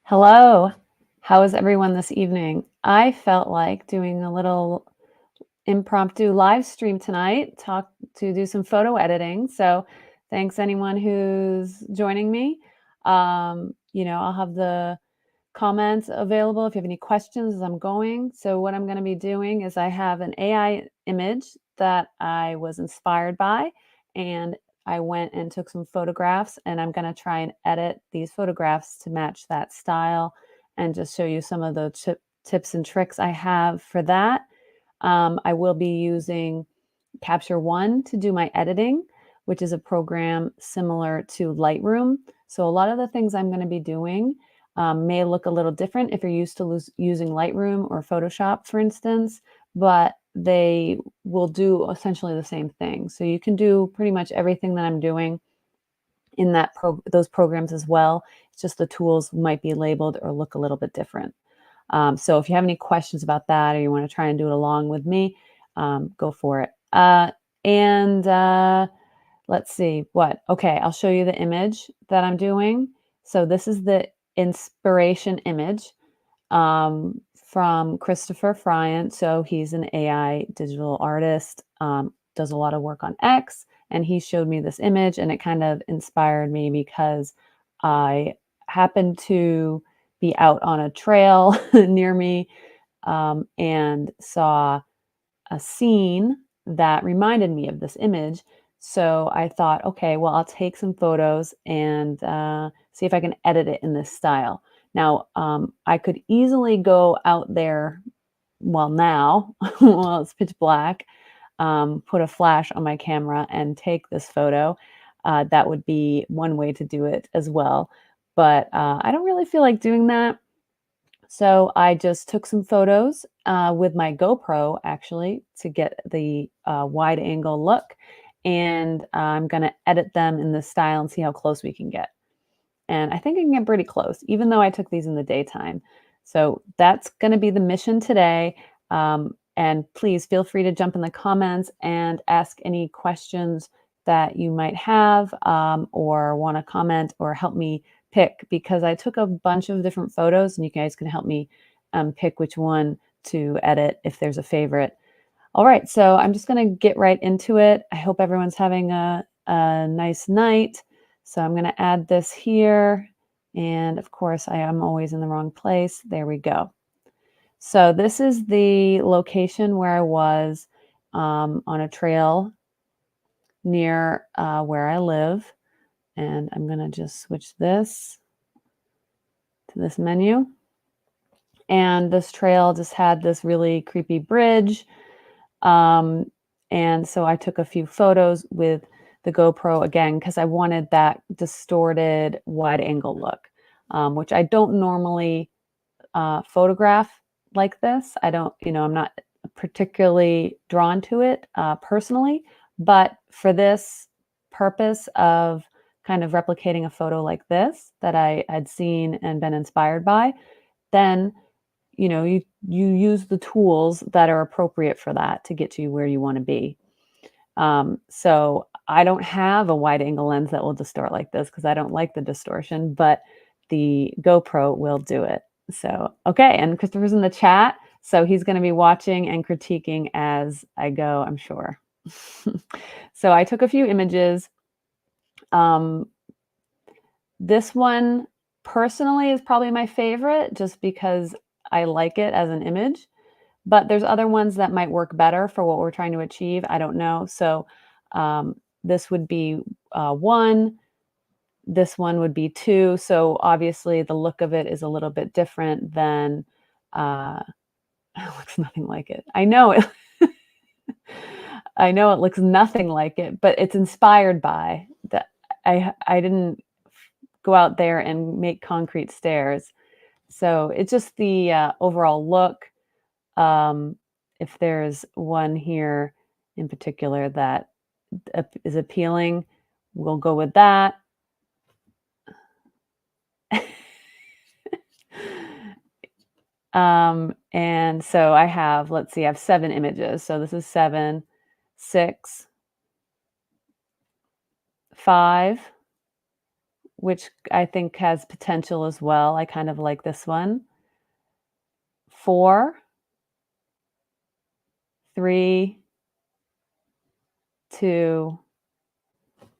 Hello. How is everyone this evening? I felt like doing a little impromptu live stream tonight, talk to do some photo editing. So thanks anyone who's joining me. I'll have the comments available if you have any questions as I'm going. So what I'm going to be doing is I have an AI image that I was inspired by, and I went and took some photographs, and I'm going to try and edit these photographs to match that style and just show you some of the tips and tricks I have for that. I will be using Capture One to do my editing, which is a program similar to Lightroom. So a lot of the things I'm going to be doing may look a little different if you're used to using Lightroom or Photoshop, for instance, but they will do essentially the same thing. So you can do pretty much everything that I'm doing in those programs as well. It's just the tools might be labeled or look a little bit different. So if you have any questions about that or you want to try and do it along with me, go for it. And let's see what. Okay, I'll show you the image that I'm doing. So this is the inspiration image from Christopher Friant. So he's an AI digital artist, does a lot of work on X, and he showed me this image, and it kind of inspired me because I happened to be out on a trail near me and saw a scene that reminded me of this image. So I thought, okay, well, I'll take some photos and see if I can edit it in this style. Now, I could easily go out there, well, now, well, it's pitch black, put a flash on my camera and take this photo. That would be one way to do it as well. But I don't really feel like doing that. So I just took some photos with my GoPro actually to get the wide angle look. And I'm going to edit them in this style and see how close we can get. And I think I can get pretty close, even though I took these in the daytime. So that's going to be the mission today. And please feel free to jump in the comments and ask any questions that you might have or want to comment or help me pick, because I took a bunch of different photos and you guys can help me pick which one to edit if there's a favorite. All right, so I'm just going to get right into it. I hope everyone's having a nice night. So I'm going to add this here. And of course, I am always in the wrong place. There we go. So this is the location where I was on a trail near where I live. And I'm going to just switch this to this menu. And this trail just had this really creepy bridge. And so I took a few photos with the GoPro again, because I wanted that distorted wide angle look, which I don't normally photograph like this. I don't, I'm not particularly drawn to it personally, but for this purpose of kind of replicating a photo like this that I had seen and been inspired by, then you use the tools that are appropriate for that to get you where you want to be. So I don't have a wide angle lens that will distort like this because I don't like the distortion, but the GoPro will do it. So, okay. And Christopher's in the chat. So he's going to be watching and critiquing as I go, I'm sure. So I took a few images. This one personally is probably my favorite just because I like it as an image, but there's other ones that might work better for what we're trying to achieve. I don't know. So this would be one. This one would be two. So obviously the look of it is a little bit different than, it looks nothing like it. I know it. I know it looks nothing like it, but it's inspired by that. I didn't go out there and make concrete stairs. So it's just the overall look. If there's one here in particular that is appealing, we'll go with that. And so I have, let's see, I have 7 images. So this is 7, 6, 5, which I think has potential as well. I kind of like this one. 4, 3, 2,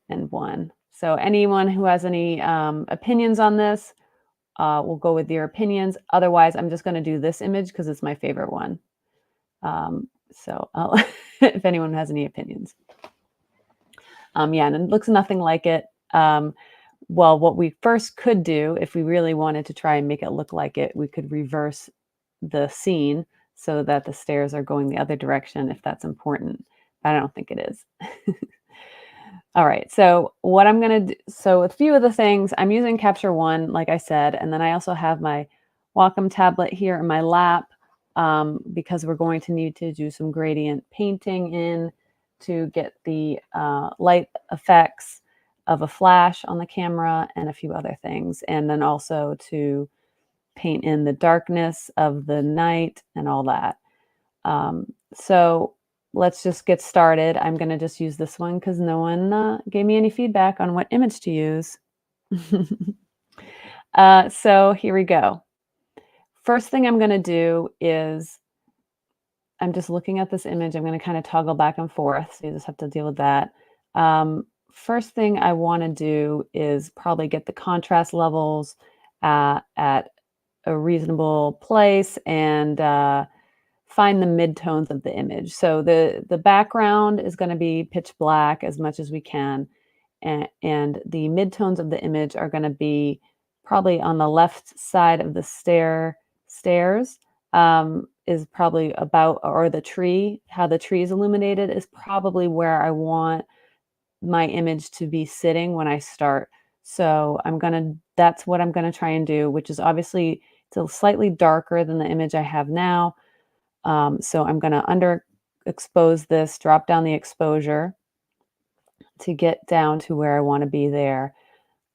and 1. So anyone who has any opinions on this, we'll go with your opinions. Otherwise, I'm just going to do this image because it's my favorite one. So I'll if anyone has any opinions. Yeah, and it looks nothing like it. Well, what we first could do, if we really wanted to try and make it look like it, we could reverse the scene so that the stairs are going the other direction if that's important. But I don't think it is. All right, so what I'm gonna do, so a few of the things, I'm using Capture One, like I said, and then I also have my Wacom tablet here in my lap because we're going to need to do some gradient painting in to get the light effects of a flash on the camera and a few other things, and then also to paint in the darkness of the night and all that. So let's just get started. I'm going to just use this one because no one gave me any feedback on what image to use. So here we go. First thing I'm going to do is I'm just looking at this image. I'm going to kind of toggle back and forth. So you just have to deal with that. First thing I want to do is probably get the contrast levels at a reasonable place and find the midtones of the image. So the background is going to be pitch black as much as we can, and the midtones of the image are going to be probably on the left side of the stairs. Is probably about, or the tree, how the tree is illuminated is probably where I want my image to be sitting when I start. So that's what I'm gonna try and do, which is obviously it's a slightly darker than the image I have now. So I'm gonna underexpose this, drop down the exposure to get down to where I want to be there.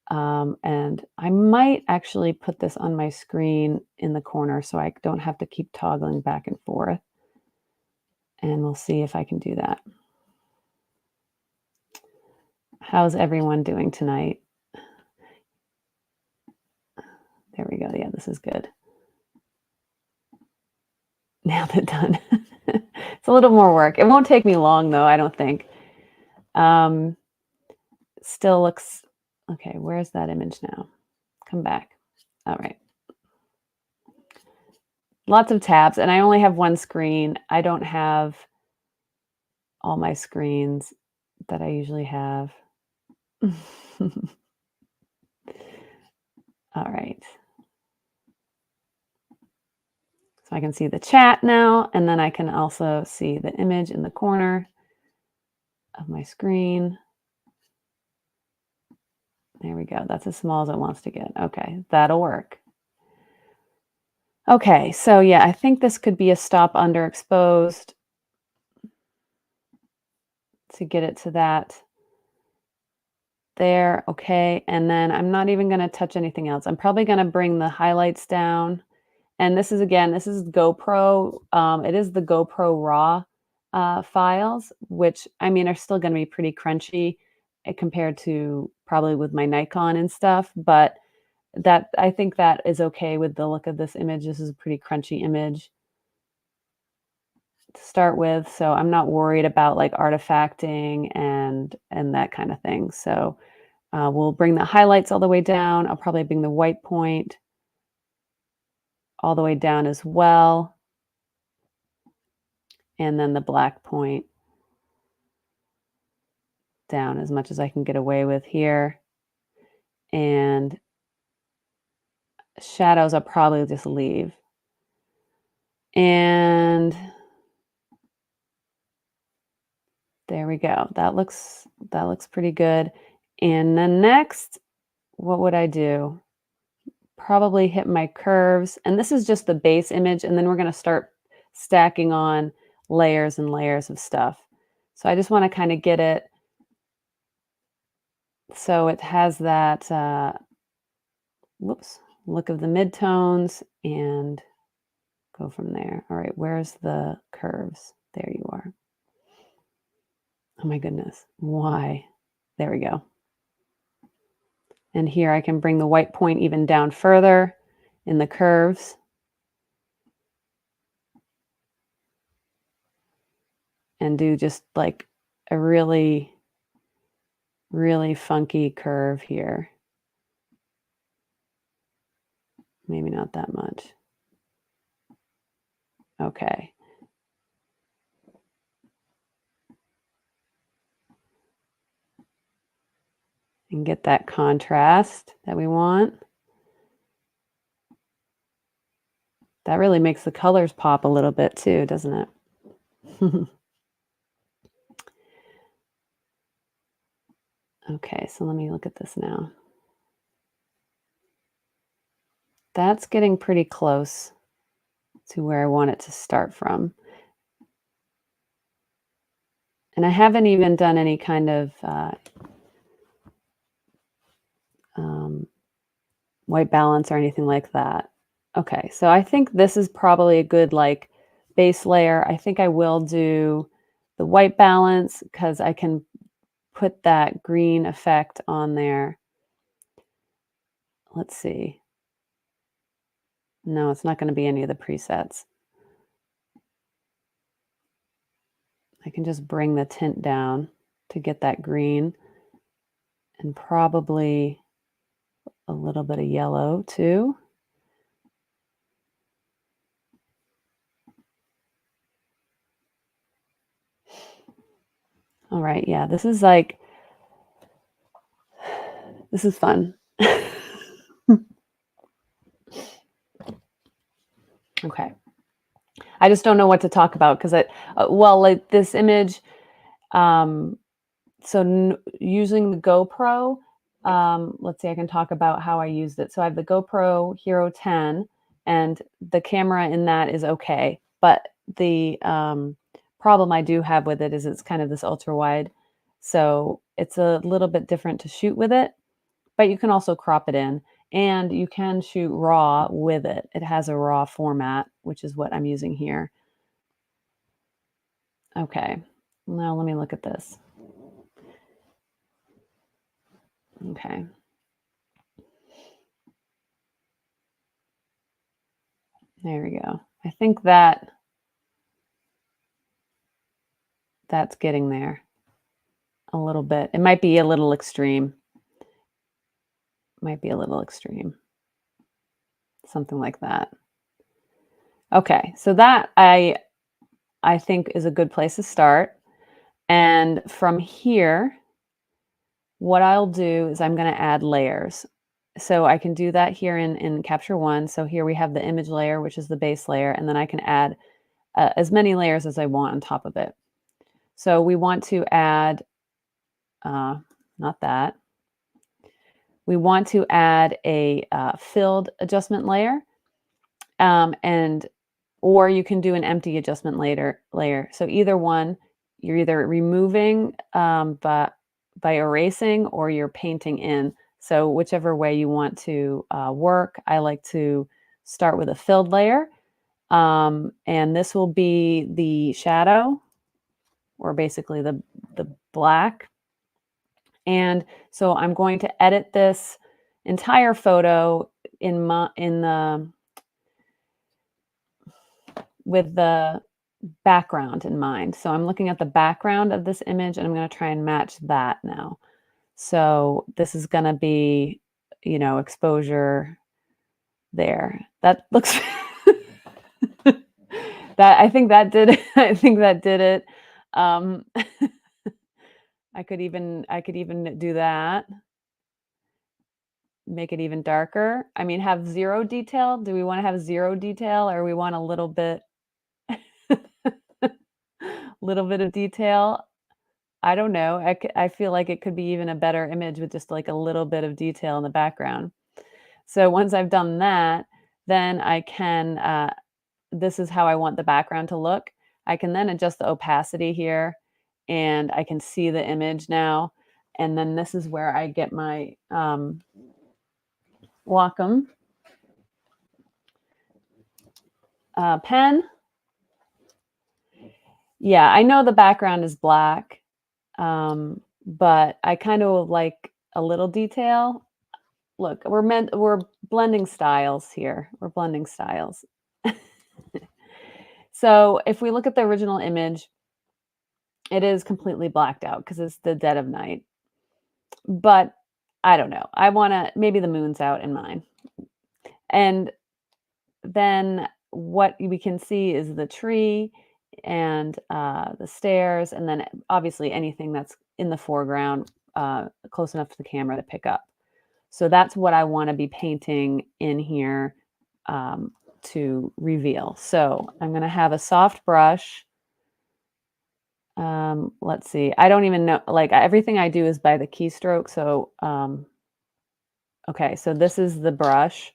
And I might actually put this on my screen in the corner so I don't have to keep toggling back and forth. And we'll see if I can do that. How's everyone doing tonight? There we go. Yeah, this is good. Nailed it, done. It's a little more work. It won't take me long though, I don't think. Still looks okay. Where's that image now? Come back. All right. Lots of tabs, and I only have one screen. I don't have all my screens that I usually have. All right. So I can see the chat now, and then I can also see the image in the corner of my screen. There we go. That's as small as it wants to get. Okay, that'll work. Okay, so yeah, I think this could be a stop underexposed to get it to that there. Okay, and then I'm not even going to touch anything else. I'm probably going to bring the highlights down. And this is, again, this is GoPro. It is the GoPro RAW files, which I mean are still going to be pretty crunchy compared to probably with my Nikon and stuff. But that I think that is okay with the look of this image. This is a pretty crunchy image to start with, so I'm not worried about like artifacting and that kind of thing. So we'll bring the highlights all the way down. I'll probably bring the white point all the way down as well, and then the black point down as much as I can get away with here. And shadows I'll probably just leave. And there we go. That looks pretty good. And then next, what would I do? Probably hit my curves. And this is just the base image, and then we're going to start stacking on layers and layers of stuff. So I just want to kind of get it so it has that look of the midtones and go from there. All right, where's the curves? There you are. Oh my goodness. Why? There we go. And here I can bring the white point even down further in the curves. And do just like a really, really funky curve here. Maybe not that much. Okay. And get that contrast that we want. That really makes the colors pop a little bit too, doesn't it? Okay, so let me look at this now. That's getting pretty close to where I want it to start from. And I haven't even done any kind of white balance or anything like that. Okay, so I think this is probably a good like base layer. I think I will do the white balance because I can put that green effect on there. Let's see. No, it's not going to be any of the presets. I can just bring the tint down to get that green and probably a little bit of yellow too. All right, yeah, this is fun. Okay. I just don't know what to talk about because well, like this image, um, so using the GoPro, let's see, I can talk about how I used it. So I have the GoPro Hero 10, and the camera in that is okay, but the problem I do have with it is it's kind of this ultra wide, so it's a little bit different to shoot with it. But you can also crop it in, and you can shoot raw with it. It has a raw format, which is what I'm using here. Okay, now let me look at this. Okay. There we go. I think that's getting there a little bit. It might be a little extreme. Might be a little extreme. Something like that. Okay, so that I think is a good place to start. And from here, what I'll do is I'm going to add layers. So I can do that here in Capture One. So here we have the image layer, which is the base layer, and then I can add as many layers as I want on top of it. So we want to add, not that. We want to add a filled adjustment layer, and or you can do an empty adjustment layer. So either one, you're either removing by erasing or you're painting in. So whichever way you want to work, I like to start with a filled layer. And this will be the shadow, or basically the black. And so I'm going to edit this entire photo with the background in mind. So I'm looking at the background of this image and I'm going to try and match that now. So this is going to be, exposure there. That looks that I think that did it. I think that did it. Um, I could even do that. Make it even darker. I mean, have zero detail. Do we want to have zero detail, or we want a little bit little bit of detail? I don't know. I feel like it could be even a better image with just like a little bit of detail in the background. So once I've done that, then I can, this is how I want the background to look. I can then adjust the opacity here and I can see the image now. And then this is where I get my Wacom pen. Yeah, I know the background is black, but I kind of like a little detail. look, we're blending styles here. We're blending styles. So if we look at the original image, it is completely blacked out because it's the dead of night. But I don't know. I wanna maybe the moon's out in mine. And then what we can see is the tree and, the stairs, and then obviously anything that's in the foreground, close enough to the camera to pick up. So that's what I wanna be painting in here, to reveal. So I'm gonna have a soft brush. Let's see. I don't even know, like, everything I do is by the keystroke, so, okay, so this is the brush,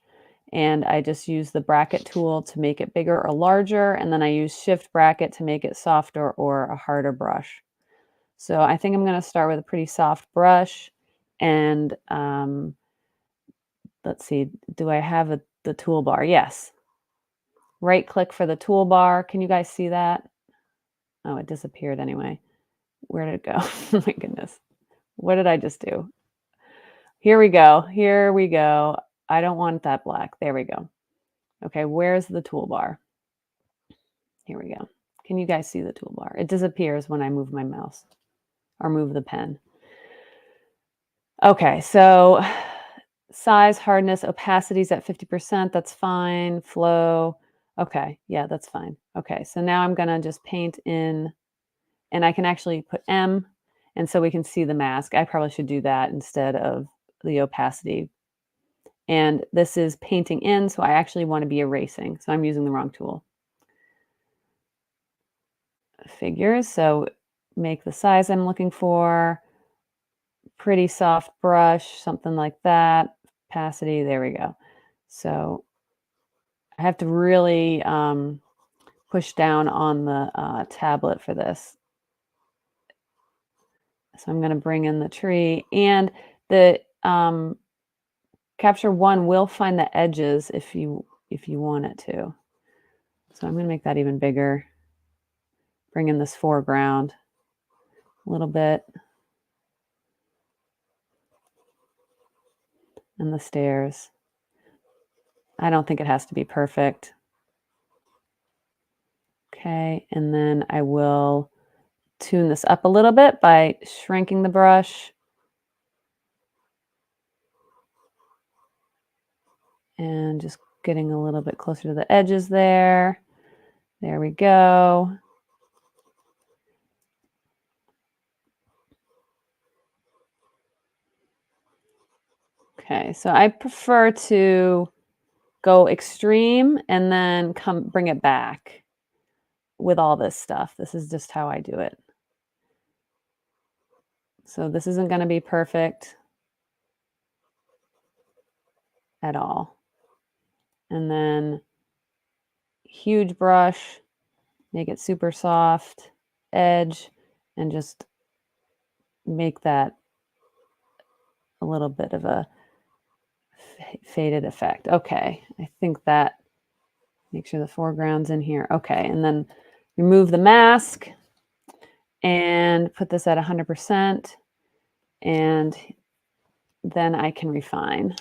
and I just use the bracket tool to make it bigger or larger, and then I use shift bracket to make it softer or a harder brush. So I think I'm gonna start with a pretty soft brush, and, let's see, do I have the toolbar? Yes. Right click for the toolbar. Can you guys see that? Oh, it disappeared anyway. Where did it go? Oh my goodness. What did I just do? Here we go. Here we go. I don't want that black. There we go. Okay, where's the toolbar? Here we go. Can you guys see the toolbar? It disappears when I move my mouse or move the pen. Okay, so size, hardness, opacity's at 50%. That's fine. Flow. Okay, yeah, that's fine. Okay, so now I'm gonna just paint in, and I can actually put M, and so we can see the mask. I probably should do that instead of the opacity. And this is painting in, so I actually want to be erasing. So I'm using the wrong tool. Figures, so make the size I'm looking for. Pretty soft brush, something like that. Opacity, there we go. So I have to really push down on the tablet for this. So I'm going to bring in the tree, and the Capture One will find the edges if you want it to. So I'm going to make that even bigger. Bring in this foreground a little bit, and the stairs. I don't think it has to be perfect. Okay, and then I will tune this up a little bit by shrinking the brush. And just getting a little bit closer to the edges there. There we go. Okay, so I prefer to go extreme and then bring it back with all this stuff. This is just how I do it. So this isn't going to be perfect at all. And then huge brush, make it super soft, edge, and just make that a little bit of a faded effect. Okay, I think that, make sure the foreground's in here. Okay, and then remove the mask and put this at 100%, and then I can refine.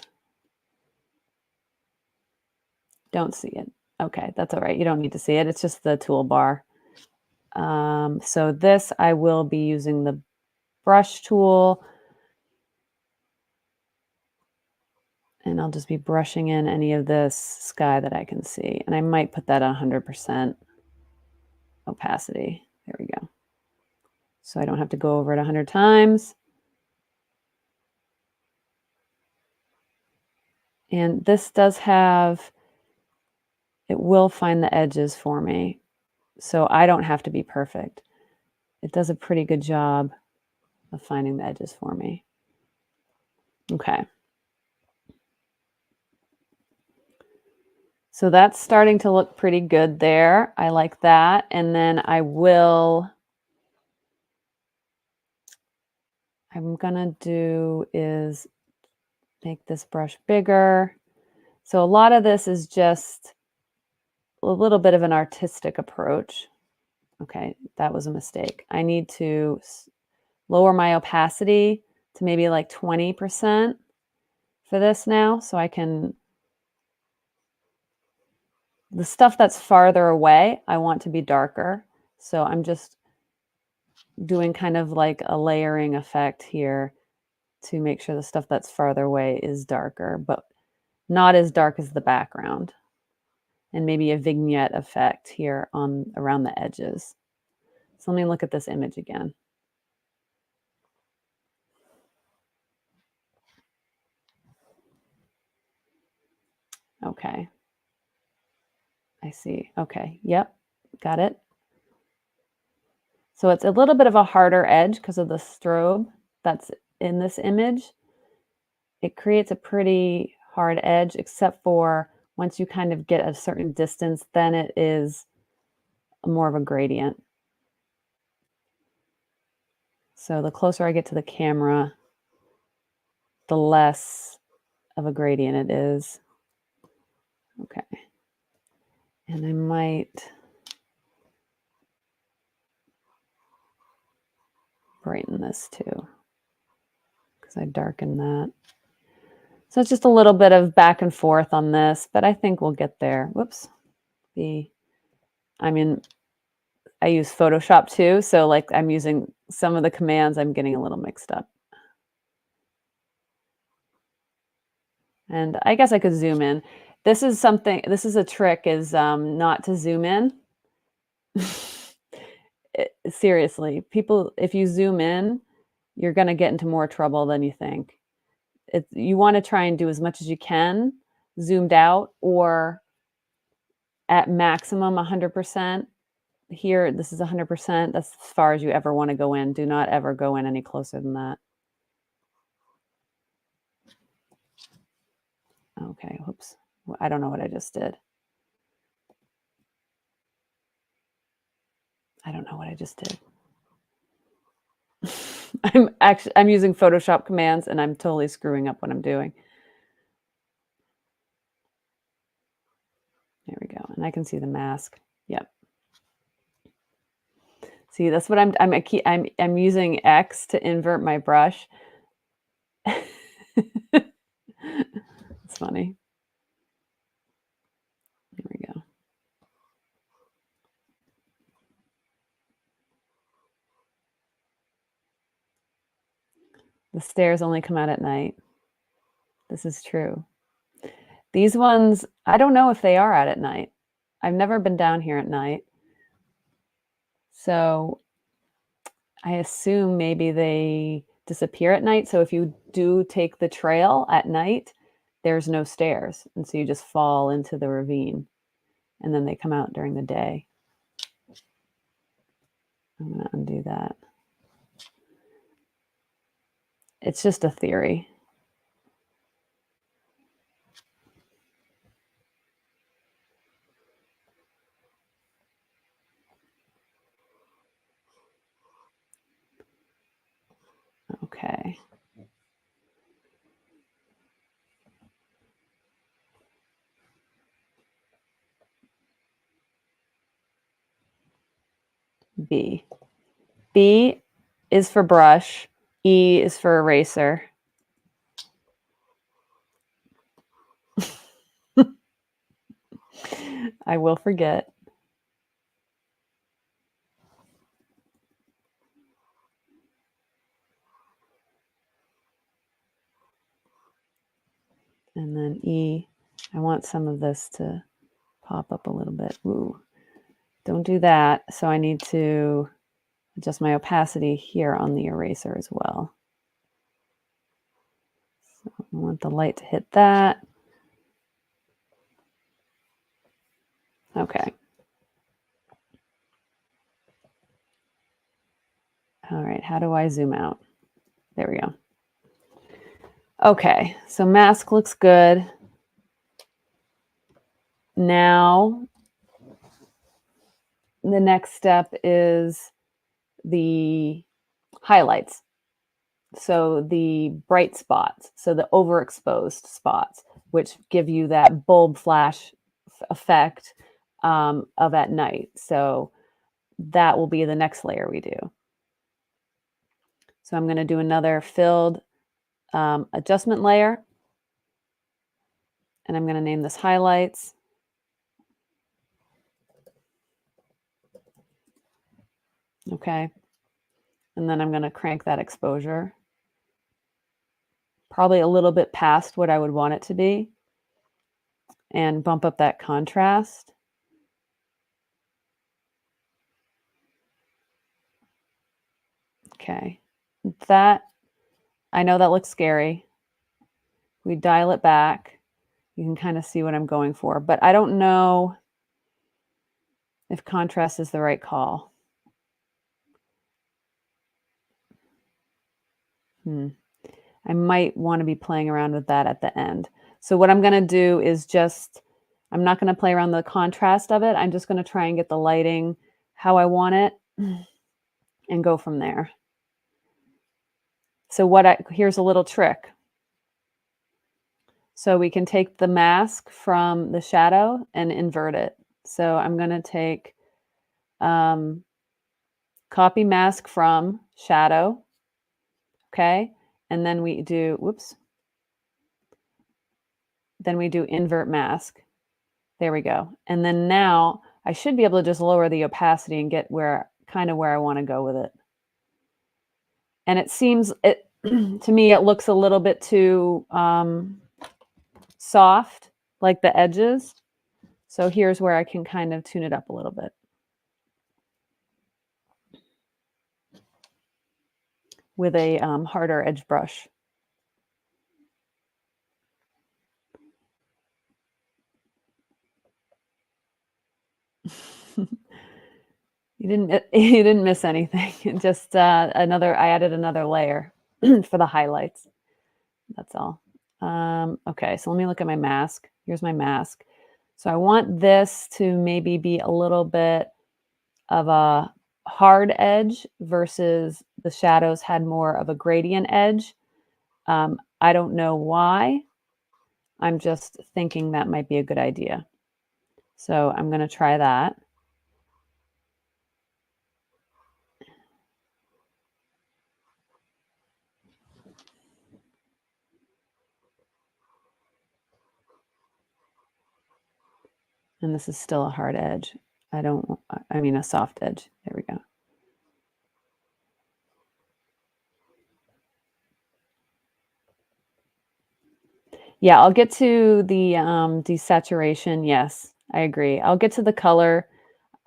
Don't see it. Okay, that's all right. You don't need to see it. It's just the toolbar. So this, I will be using the brush tool, and I'll just be brushing in any of this sky that I can see. And I might put that at 100% opacity. There we go. So I don't have to go over it 100 times. And this does have, it will find the edges for me. So I don't have to be perfect. It does a pretty good job of finding the edges for me. Okay. So that's starting to look pretty good there. I like that. And then I'm gonna do is make this brush bigger. So a lot of this is just a little bit of an artistic approach. Okay, that was a mistake. I need to lower my opacity to maybe like 20% for this now, so I can the stuff that's farther away, I want to be darker. So I'm just doing kind of like a layering effect here to make sure the stuff that's farther away is darker, but not as dark as the background. And maybe a vignette effect here on around the edges. So let me look at this image again. Okay. I see. Okay. Yep. Got it. So it's a little bit of a harder edge because of the strobe that's in this image. It creates a pretty hard edge, except for once you kind of get a certain distance, then it is more of a gradient. So the closer I get to the camera, the less of a gradient it is. Okay. And I might brighten this too, because I darkened that. So it's just a little bit of back and forth on this, but I think we'll get there. Whoops. I mean, I use Photoshop too, so like I'm using some of the commands, I'm getting a little mixed up. And I guess I could zoom in. This is a trick is not to zoom in. Seriously, people, if you zoom in, you're going to get into more trouble than you think. You want to try and do as much as you can zoomed out or at maximum 100%. Here, this is 100%. That's as far as you ever want to go in. Do not ever go in any closer than that. Okay, whoops. I don't know what I just did. I don't know what I just did. I'm using Photoshop commands and I'm totally screwing up what I'm doing. There we go. And I can see the mask. Yep. See, that's what I'm using X to invert my brush. It's funny. Here we go. The stairs only come out at night. This is true. These ones, I don't know if they are out at night. I've never been down here at night. So I assume maybe they disappear at night. So if you do take the trail at night, there's no stairs. And so you just fall into the ravine and then they come out during the day. I'm going to undo that. It's just a theory. Okay. B. B is for brush. E is for eraser. I will forget. And then E, I want some of this to pop up a little bit. Ooh, don't do that. So I need to adjust my opacity here on the eraser as well. So I want the light to hit that. Okay. All right, how do I zoom out? There we go. Okay, so mask looks good. Now, the next step is the highlights. So the bright spots, so the overexposed spots, which give you that bulb flash effect of at night. So that will be the next layer we do. So I'm going to do another filled adjustment layer. And I'm going to name this highlights. Okay. And then I'm going to crank that exposure. Probably a little bit past what I would want it to be. And bump up that contrast. Okay. That, I know that looks scary. We dial it back. You can kind of see what I'm going for, but I don't know if contrast is the right call. I might want to be playing around with that at the end. So what I'm going to do is just, I'm not going to play around the contrast of it. I'm just going to try and get the lighting how I want it and go from there. So here's a little trick. So we can take the mask from the shadow and invert it. So I'm going to take copy mask from shadow. Okay. And then we do, then we do invert mask. There we go. And then now I should be able to just lower the opacity and get kind of where I want to go with it. And it seems, to me, it looks a little bit too soft, like the edges. So here's where I can kind of tune it up a little bit. With a harder edge brush. You didn't miss anything. Just I added another layer for the highlights. That's all. Okay, so let me look at my mask. Here's my mask. So I want this to maybe be a little bit of a hard edge versus the shadows had more of a gradient edge. I don't know why. I'm just thinking that might be a good idea. So I'm going to try that. And this is still a hard edge. I mean a soft edge. There we go. Yeah, I'll get to the desaturation. Yes, I agree. I'll get to the color.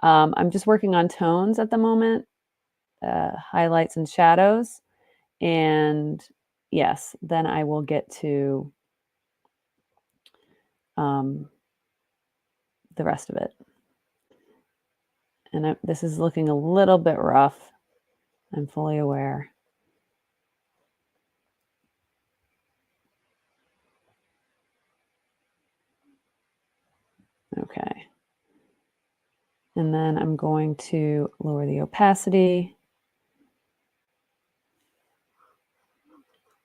I'm just working on tones at the moment, highlights and shadows. And yes, then I will get to the rest of it. And this is looking a little bit rough. I'm fully aware. Okay. And then I'm going to lower the opacity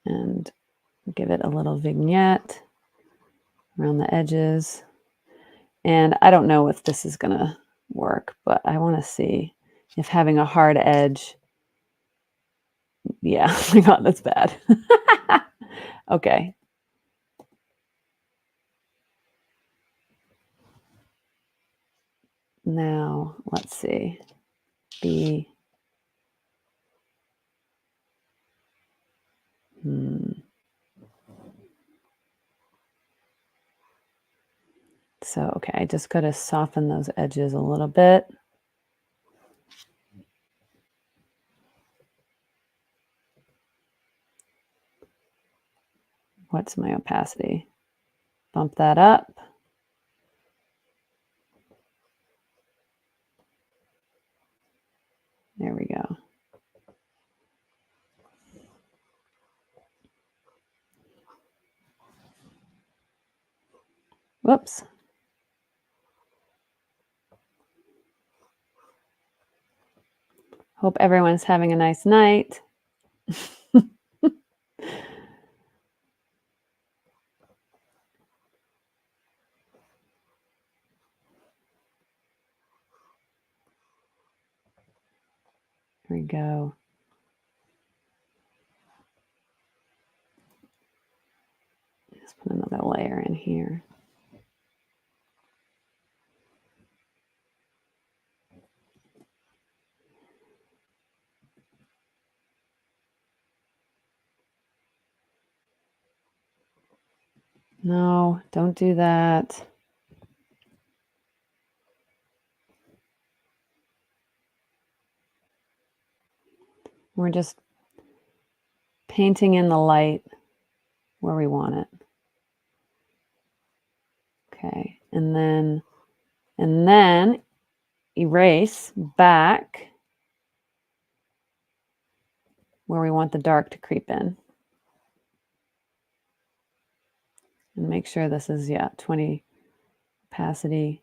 and give it a little vignette around the edges. And I don't know if this is going to work, but I want to see if having a hard edge. Yeah, oh my God, that's bad. Okay. Now, let's see. So, okay, I just got to soften those edges a little bit. What's my opacity? Bump that up. There we go. Whoops. Hope everyone's having a nice night. Here we go. Just put another layer in here. No, don't do that. We're just painting in the light where we want it. Okay, and then erase back where we want the dark to creep in. And make sure this is, 20 opacity.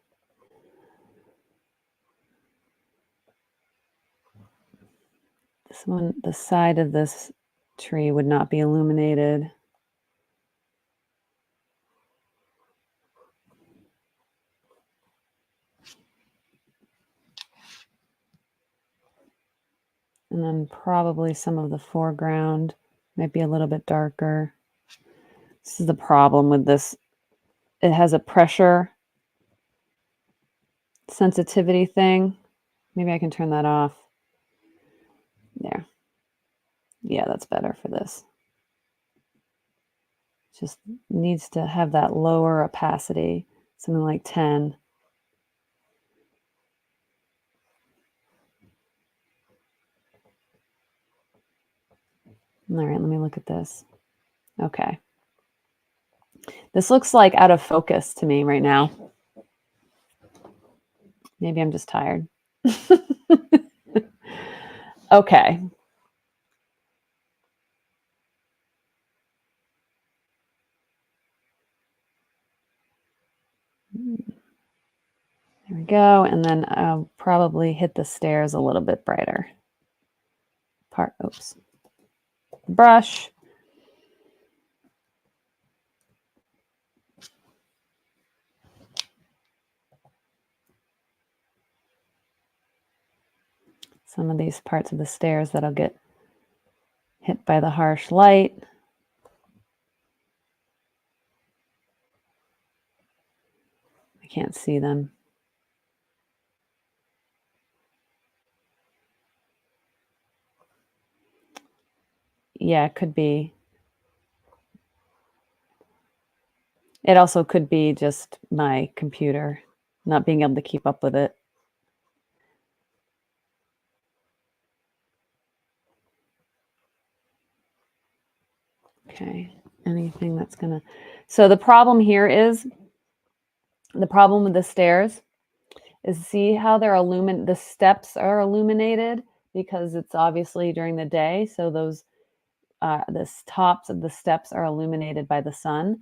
This one, the side of this tree would not be illuminated. And then probably some of the foreground might be a little bit darker. This is the problem with this. It has a pressure sensitivity thing. Maybe I can turn that off. There. Yeah, that's better for this. Just needs to have that lower opacity, something like 10. All right, let me look at this. Okay. This looks like out of focus to me right now. Maybe I'm just tired. Okay. There we go. And then I'll probably hit the stairs a little bit brighter. Oops. Brush. Some of these parts of the stairs that'll get hit by the harsh light. I can't see them. Yeah, it could be. It also could be just my computer not being able to keep up with it. Okay, anything that's gonna... So the problem here is, the problem with the stairs is, see how they're the steps are illuminated because it's obviously during the day. So those, the tops of the steps are illuminated by the sun.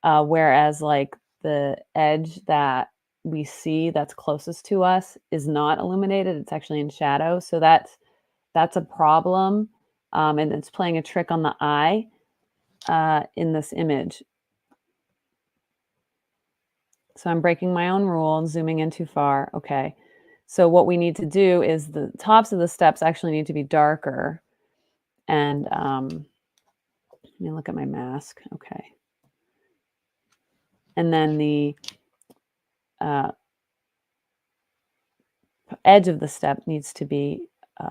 Whereas like the edge that we see that's closest to us is not illuminated. It's actually in shadow. So that's a problem. And it's playing a trick on the eye in this image. So I'm breaking my own rule and zooming in too far. Okay. So what we need to do is the tops of the steps actually need to be darker. And let me look at my mask. Okay. And then the edge of the step needs to be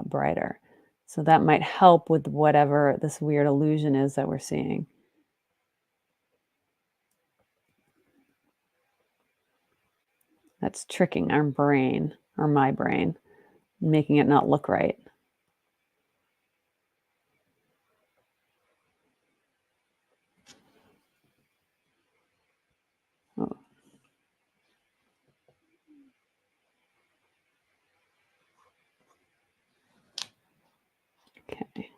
brighter. So that might help with whatever this weird illusion is that we're seeing. That's tricking our brain, or my brain, making it not look right. Oh. Okay.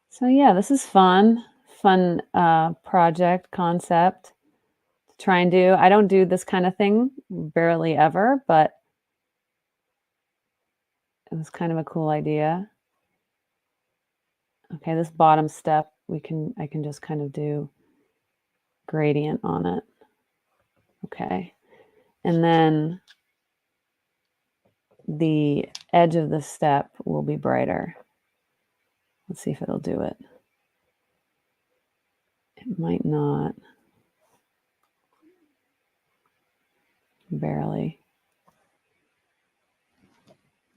So yeah, this is fun project concept to try and do. I don't do this kind of thing barely ever, but it was kind of a cool idea. Okay, this bottom step, I can just kind of do gradient on it. Okay. And then the edge of the step will be brighter. Let's see if it'll do it. It might not. Barely.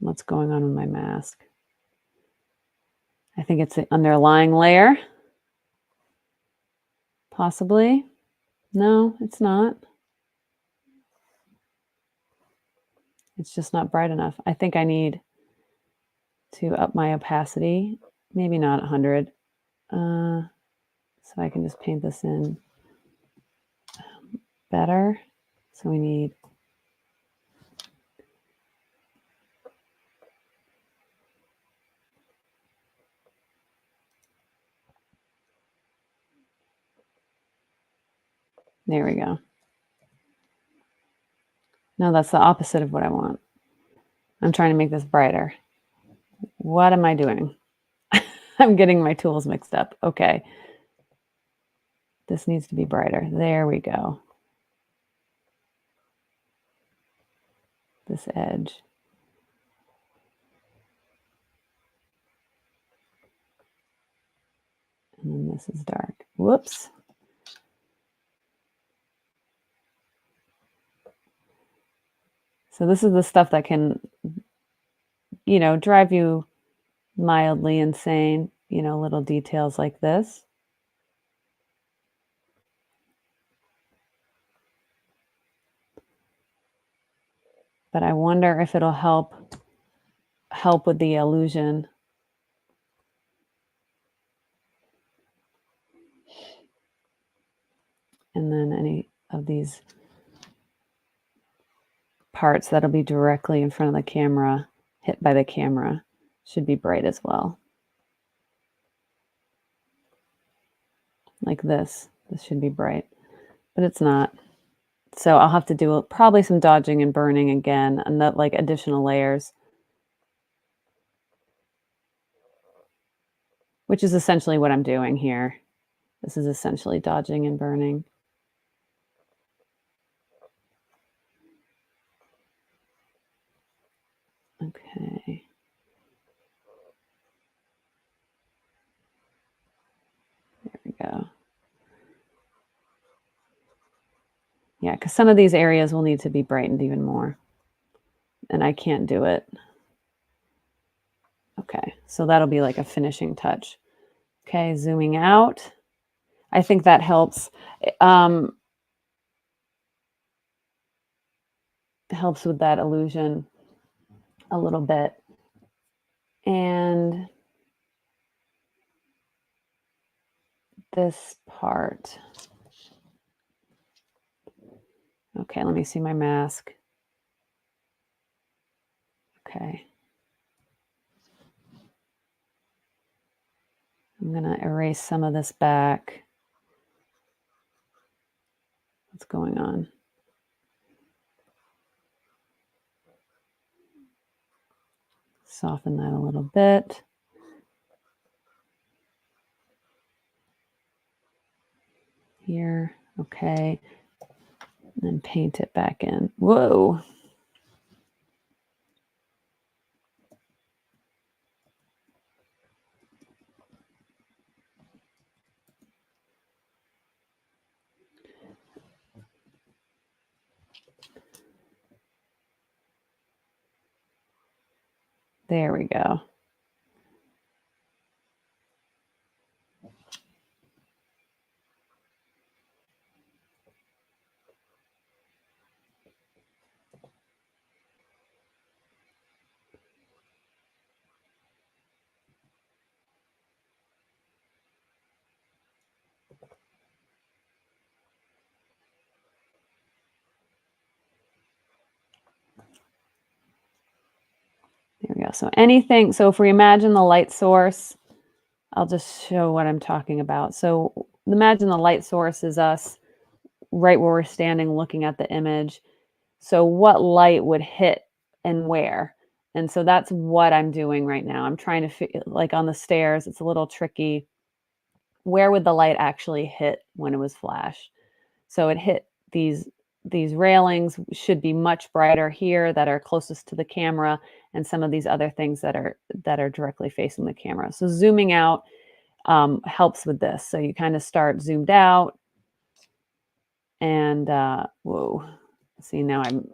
What's going on with my mask? I think it's the underlying layer. Possibly. No, it's not. It's just not bright enough. I think I need to up my opacity. Maybe not 100. So I can just paint this in better. So we need there we go. No, that's the opposite of what I want. I'm trying to make this brighter. What am I doing? I'm getting my tools mixed up. Okay. This needs to be brighter. There we go. This edge. And then this is dark. Whoops. So this is the stuff that can, drive you mildly insane, little details like this. But I wonder if it'll help with the illusion. And then any of these parts that'll be directly in front of the camera, hit by the camera, should be bright as well. Like this. This should be bright, but it's not. So I'll have to do probably some dodging and burning again, and that like additional layers, which is essentially what I'm doing here. This is essentially dodging and burning. Okay. There we go. Yeah, because some of these areas will need to be brightened even more. And I can't do it. Okay, so that'll be like a finishing touch. Okay, zooming out. I think that helps. Helps with that illusion a little bit. And this part. Okay, let me see my mask. Okay. I'm going to erase some of this back. What's going on? Soften that a little bit. Here, okay. And then paint it back in. Whoa. There we go. There we go. So anything, so if we imagine the light source, I'll just show what I'm talking about. So imagine the light source is us right where we're standing looking at the image. So what light would hit and where? And so that's what I'm doing right now. I'm trying to figure, like on the stairs, it's a little tricky. Where would the light actually hit when it was flashed? So it hit these railings should be much brighter here that are closest to the camera, and some of these other things that are directly facing the camera. So zooming out helps with this. So you kind of start zoomed out, and whoa, see now I'm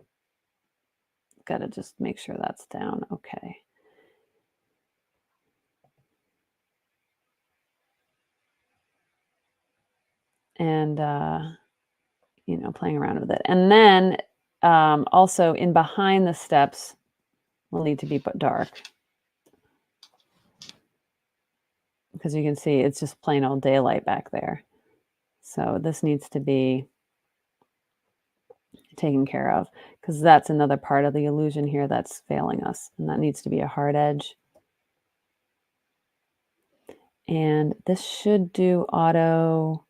Gotta just make sure that's down. Okay. And, you know, playing around with it. And then, also in behind the steps will need to be put dark because you can see it's just plain old daylight back there. So this needs to be taken care of because that's another part of the illusion here that's failing us, and that needs to be a hard edge. And this should do auto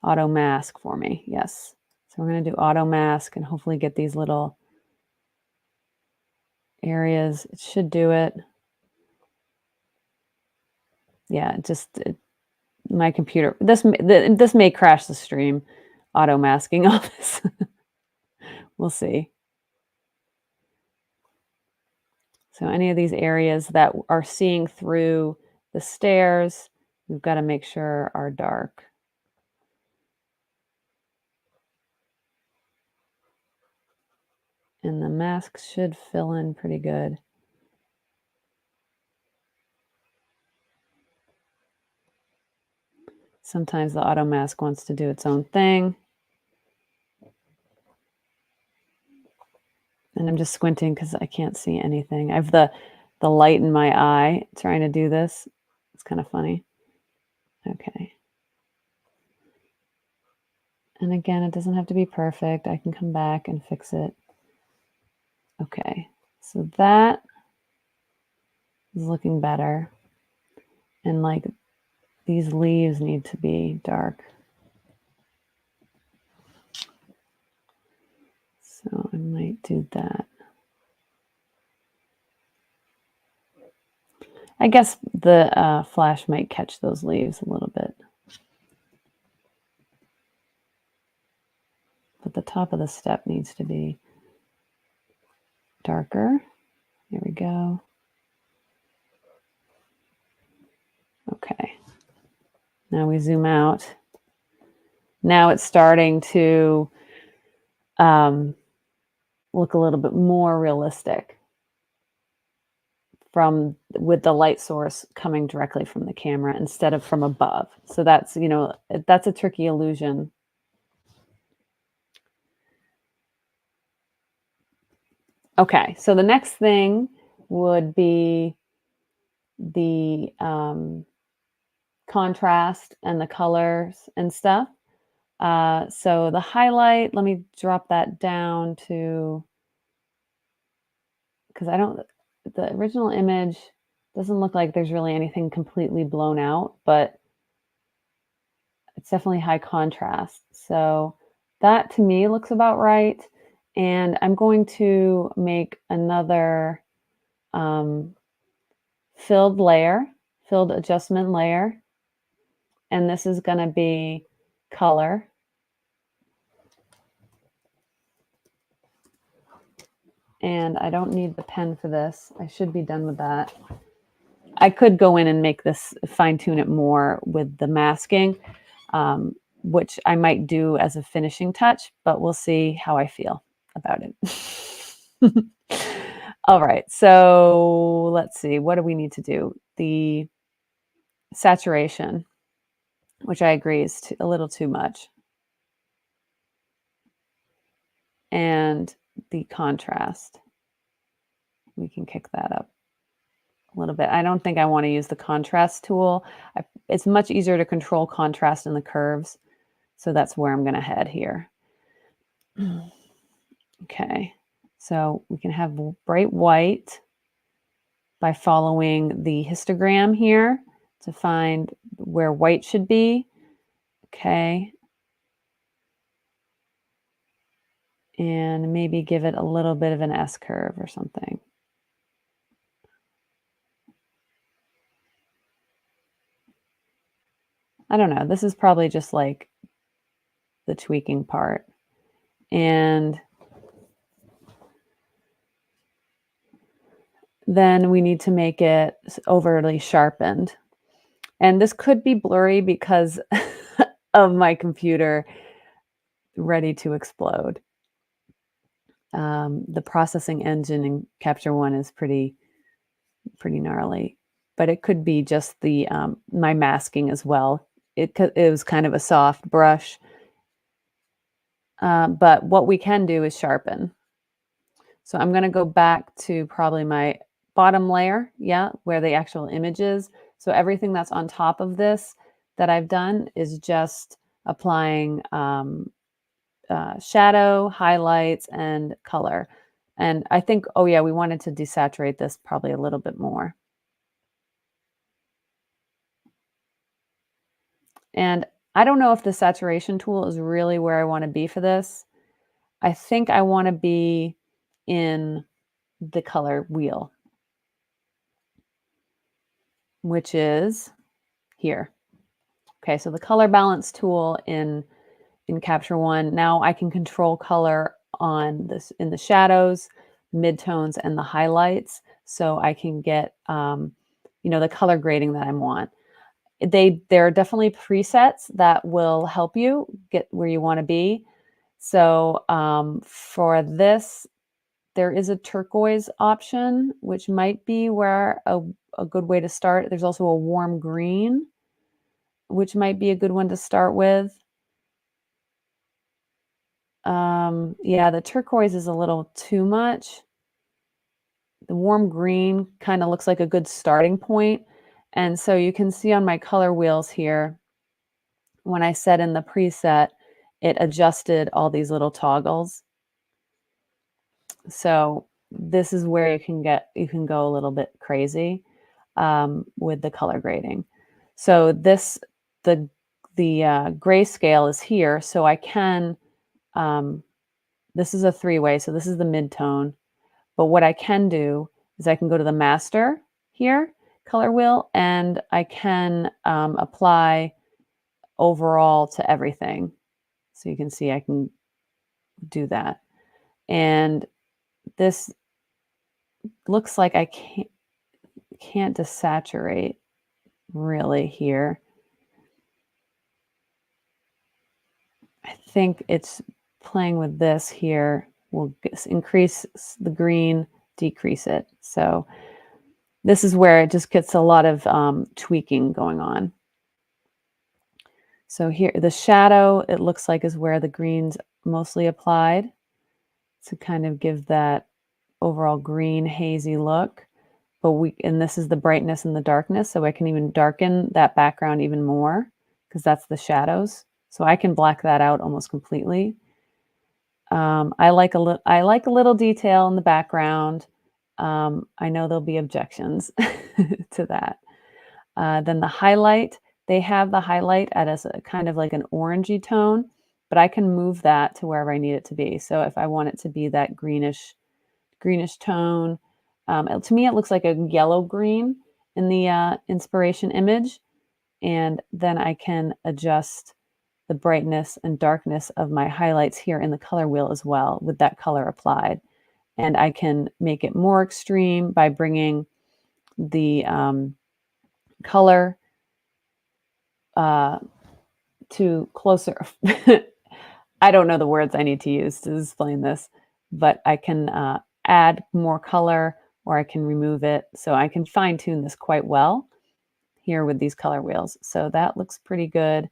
mask for me. Yes. So we're going to do auto mask and hopefully get these little areas. It should do it. Yeah, my computer. This may crash the stream. Auto masking all this. We'll see. So any of these areas that are seeing through the stairs, we've got to make sure are dark. And the mask should fill in pretty good. Sometimes the auto mask wants to do its own thing. And I'm just squinting because I can't see anything. I have the light in my eye trying to do this. It's kind of funny. Okay. And again, it doesn't have to be perfect. I can come back and fix it. Okay. So that is looking better. And like these leaves need to be dark. So I might do that. I guess the flash might catch those leaves a little bit. But the top of the step needs to be darker. There we go. Okay. Now we zoom out. Now it's starting to look a little bit more realistic with the light source coming directly from the camera instead of from above. So that's, you know, that's a tricky illusion. Okay, so the next thing would be the contrast and the colors and stuff. So the highlight, let me drop that down to, because the original image doesn't look like there's really anything completely blown out, but it's definitely high contrast. So that to me looks about right. And I'm going to make another filled adjustment layer. And this is going to be color. And I don't need the pen for this. I should be done with that. I could go in and make this, fine tune it more with the masking, which I might do as a finishing touch, but we'll see how I feel about it. All right, so let's see. What do we need to do? The saturation, which I agree is a little too much. And the contrast, we can kick that up a little bit. I don't think I want to use the contrast tool. It's much easier to control contrast in the curves. So that's where I'm going to head here. Okay, so we can have bright white by following the histogram here to find where white should be. Okay. And maybe give it a little bit of an S curve or something. I don't know. This is probably just like the tweaking part. And then we need to make it overly sharpened. And this could be blurry because of my computer ready to explode. The processing engine in Capture One is pretty gnarly, but it could be just the my masking as well. It was kind of a soft brush, but what we can do is sharpen. So I'm going to go back to probably my bottom layer, yeah, where the actual image is. So everything that's on top of this that I've done is just applying shadow, highlights, and color. And I think, oh yeah, we wanted to desaturate this probably a little bit more. And I don't know if the saturation tool is really where I want to be for this. I think I want to be in the color wheel, which is here. Okay, so the color balance tool in Capture One. Now I can control color on this in the shadows, midtones, and the highlights. So I can get the color grading that I want. There are definitely presets that will help you get where you want to be. So for this, there is a turquoise option, which might be where a good way to start. There's also a warm green, which might be a good one to start with. Yeah, the turquoise is a little too much. The warm green kind of looks like a good starting point. And so you can see on my color wheels here, when I set in the preset, it adjusted all these little toggles. So this is where you can go a little bit crazy with the color grading. So the grayscale is here, so I can this is a three-way, so this is the mid-tone. But what I can do is I can go to the master here, color wheel, and I can apply overall to everything. So you can see I can do that. And this looks like I can't desaturate really here. I think it's playing with this here will increase the green, decrease it. So this is where it just gets a lot of tweaking going on. So here, the shadow, it looks like is where the green's mostly applied to kind of give that overall green hazy look. And this is the brightness and the darkness, so I can even darken that background even more because that's the shadows. So I can black that out almost completely. I like a little detail in the background. I know there'll be objections to that. Then the highlight, they have the highlight at a kind of like an orangey tone, but I can move that to wherever I need it to be. So if I want it to be that greenish tone, to me it looks like a yellow green in the inspiration image, and then I can adjust the brightness and darkness of my highlights here in the color wheel as well with that color applied. And I can make it more extreme by bringing the color to closer. I don't know the words I need to use to explain this, but I can add more color or I can remove it. So I can fine tune this quite well here with these color wheels. So that looks pretty good.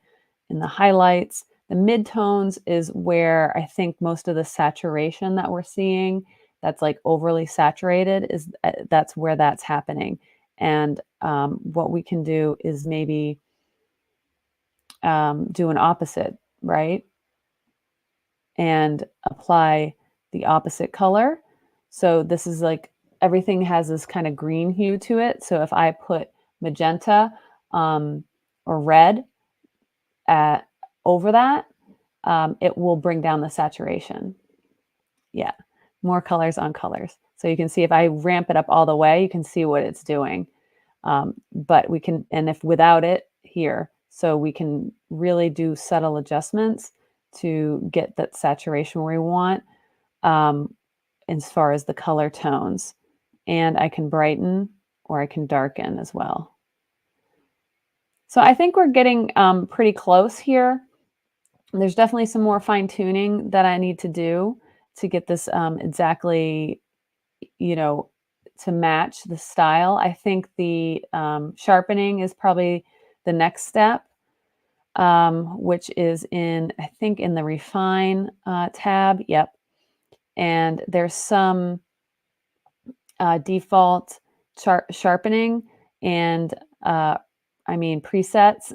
In the highlights, the midtones is where I think most of the saturation that we're seeing that's like overly saturated is that's where that's happening. And what we can do is maybe do an opposite, right? And apply the opposite color. So this is like everything has this kind of green hue to it. So if I put magenta or red over that, it will bring down the saturation. Yeah, more colors on colors. So you can see if I ramp it up all the way, you can see what it's doing. But we can, and if without it here, so we can really do subtle adjustments to get that saturation where we want as far as the color tones. And I can brighten or I can darken as well. So I think we're getting pretty close here. There's definitely some more fine tuning that I need to do to get this exactly, to match the style. I think the sharpening is probably the next step, which is I think in the refine tab. Yep. And there's some default sharpening and I mean presets.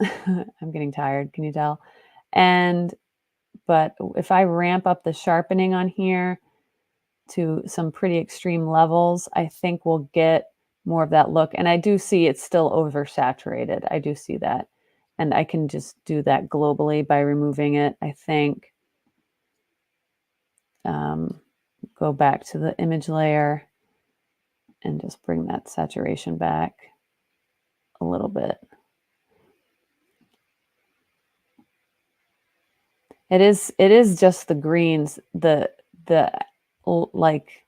I'm getting tired. Can you tell? And but if I ramp up the sharpening on here to some pretty extreme levels, I think we'll get more of that look. And I do see it's still oversaturated. I do see that. And I can just do that globally by removing it, I think. Go back to the image layer and just bring that saturation back a little bit. It is just the greens, the like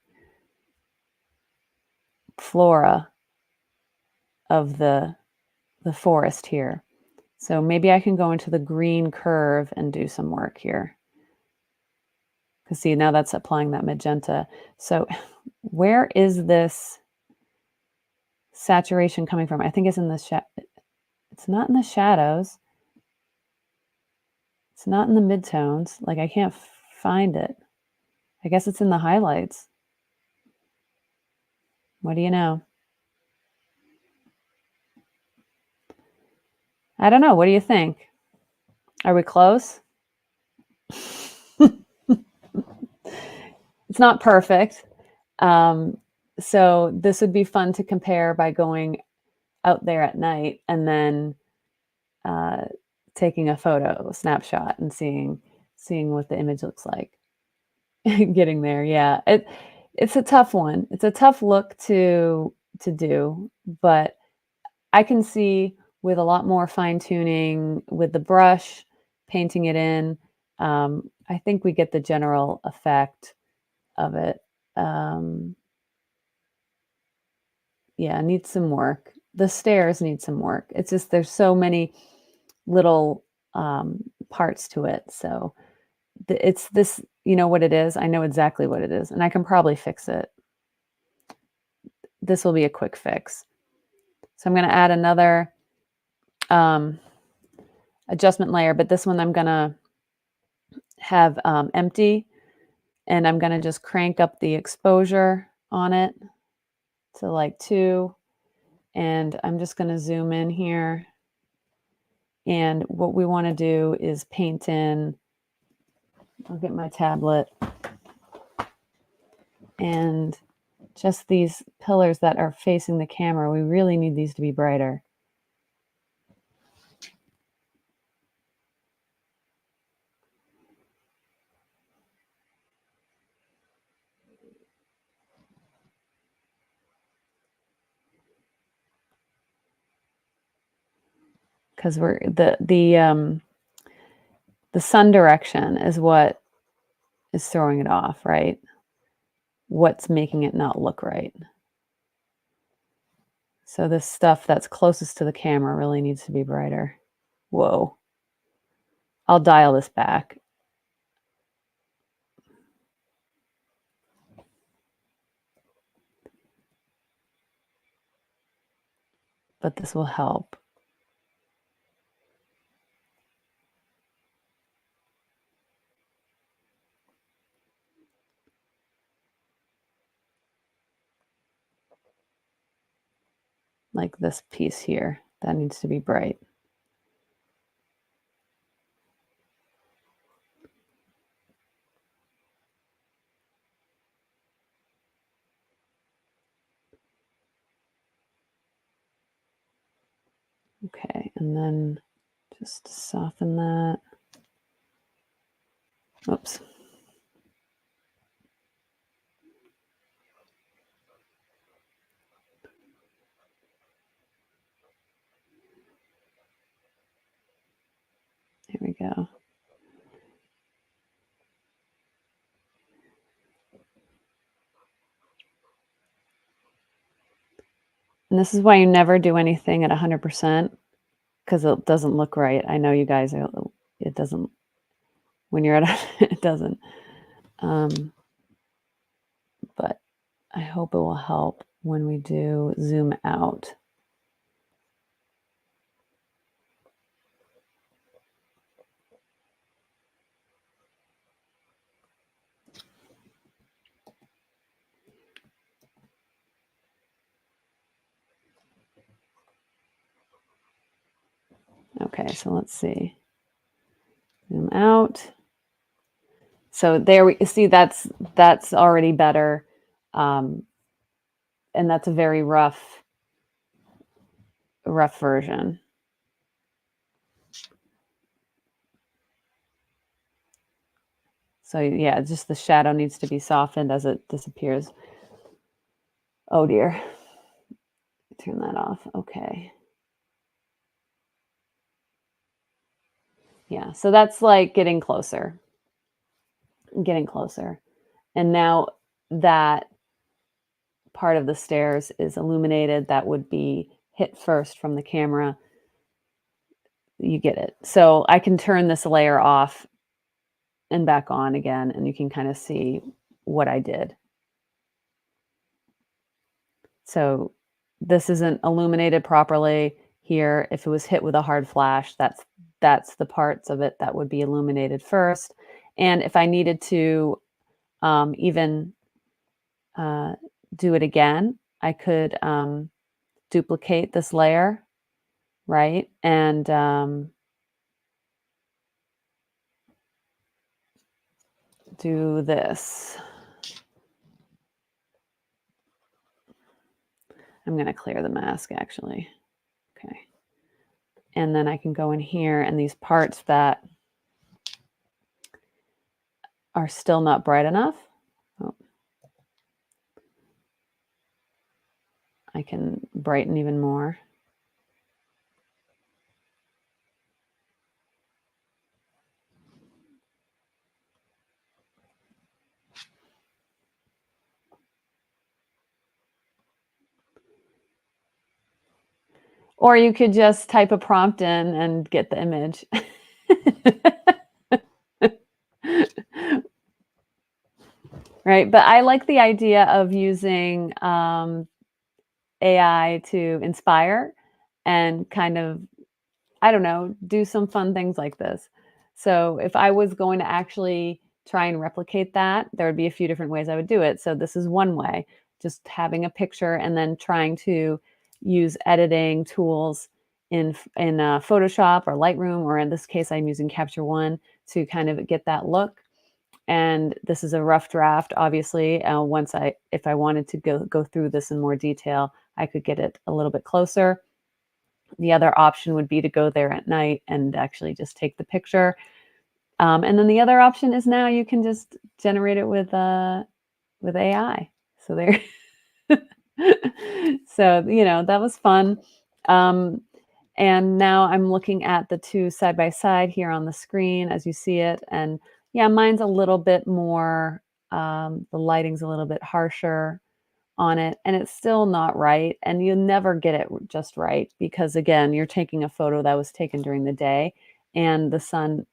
flora of the forest here. So maybe I can go into the green curve and do some work here. Because see, now that's applying that magenta. So where is this saturation coming from? I think it's in the it's not in the shadows. It's not in the midtones. Like I can't find it. I guess it's in the highlights. What do you know? I don't know. What do you think? Are we close? It's not perfect. So this would be fun to compare by going out there at night and then taking a snapshot, and seeing what the image looks like. Getting there, yeah. It's a tough one. It's a tough look to do, but I can see with a lot more fine tuning with the brush, painting it in. I think we get the general effect of it. Yeah, needs some work. The stairs need some work. It's just there's so many little parts to it. So it's this, you know what it is? I know exactly what it is, and I can probably fix it. This will be a quick fix. So I'm going to add another adjustment layer, but this one I'm going to have empty, and I'm going to just crank up the exposure on it to like 2. And I'm just going to zoom in here. And what we want to do is paint in, I'll get my tablet, and just these pillars that are facing the camera, we really need these to be brighter. Because we're the sun direction is what is throwing it off, right? What's making it not look right. So this stuff that's closest to the camera really needs to be brighter. Whoa. I'll dial this back. But this will help. Like this piece here, that needs to be bright. Okay, and then just soften that. Oops. Here we go. And this is why you never do anything at 100%, because it doesn't look right. I know you guys, it doesn't, when you're at, it doesn't. I hope it will help when we do zoom out. Okay, so let's see. Zoom out. So there we see that's already better. Um, and that's a very rough version. So yeah, just the shadow needs to be softened as it disappears. Oh dear. Turn that off. Okay. Yeah, so that's like getting closer, getting closer. And now that part of the stairs is illuminated, that would be hit first from the camera. You get it. So I can turn this layer off and back on again, and you can kind of see what I did. So this isn't illuminated properly here. If it was hit with a hard flash, that's the parts of it that would be illuminated first. And if I needed to even uh, do it again, I could duplicate this layer, right? And do this. I'm going to clear the mask actually. Okay. And then I can go in here and these parts that are still not bright enough. Oh, I can brighten even more. Or you could just type a prompt in and get the image. Right, but I like the idea of using AI to inspire and kind of, I don't know, do some fun things like this. So if I was going to actually try and replicate that, there would be a few different ways I would do it. So this is one way, just having a picture and then trying to use editing tools in Photoshop or Lightroom, or in this case, I'm using Capture One to kind of get that look. And this is a rough draft, obviously. Once if I wanted to go through this in more detail, I could get it a little bit closer. The other option would be to go there at night and actually just take the picture. And then the other option is now you can just generate it with AI. So there, so that was fun. Um, and now I'm looking at the two side by side here on the screen as you see it. And yeah, mine's a little bit more, the lighting's a little bit harsher on it, and it's still not right. And you never get it just right because, again, you're taking a photo that was taken during the day, and the sun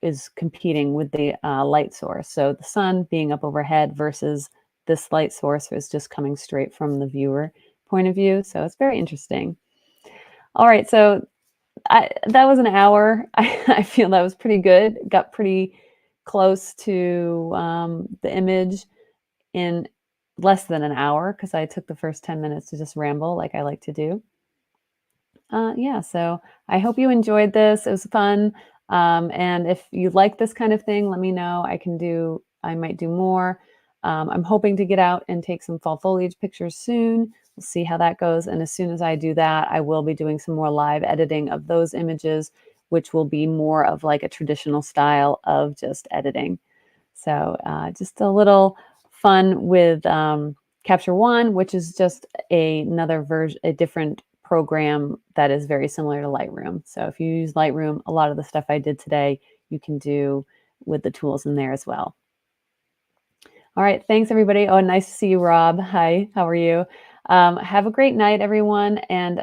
is competing with the light source. So the sun being up overhead versus this light source is just coming straight from the viewer point of view. So it's very interesting. All right, so that was an hour. I feel that was pretty good. Got pretty close to the image in less than an hour because I took the first 10 minutes to just ramble like I like to do. Yeah, so I hope you enjoyed this. It was fun. And if you like this kind of thing, let me know. I might do more. I'm hoping to get out and take some fall foliage pictures soon. We'll see how that goes. And as soon as I do that, I will be doing some more live editing of those images, which will be more of like a traditional style of just editing. So just a little fun with Capture One, which is just another version, a different program that is very similar to Lightroom. So if you use Lightroom, a lot of the stuff I did today, you can do with the tools in there as well. All right, thanks everybody. Oh, nice to see you, Rob. Hi, how are you? Have a great night, everyone. And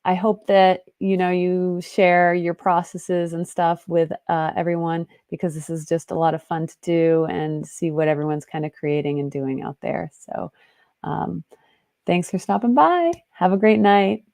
I hope that, you share your processes and stuff with, everyone because this is just a lot of fun to do and see what everyone's kinda creating and doing out there. So, um, thanks for stopping by. Have a great night.